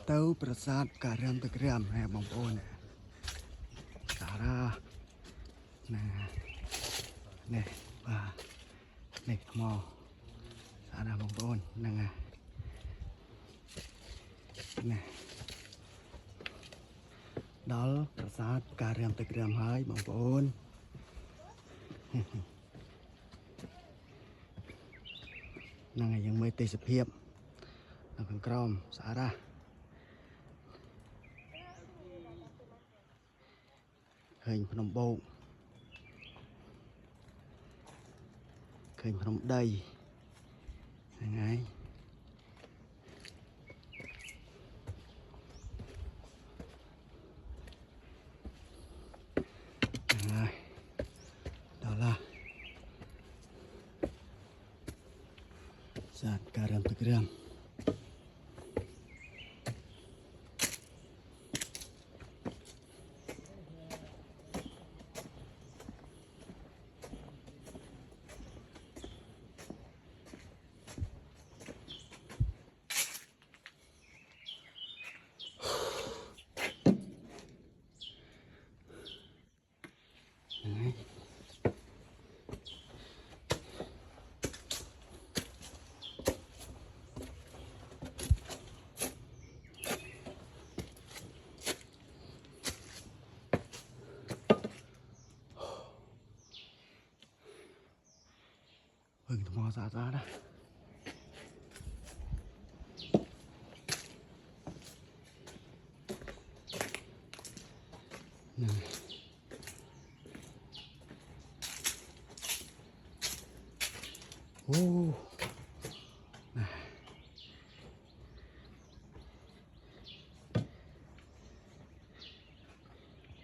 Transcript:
tấu prasad cả râm thực râm nè bông ôn cả ra nè nè và nè mò cả ra bông ôn nè nè đó prasad cả râm thực râm hơi bông ôn nè ngàyยังไม่ติดสเปียบนำกรอมสาระเคยพนมโบกเคยพนมđầyยังไงđó là saat garam tegram mò ra đó nè ô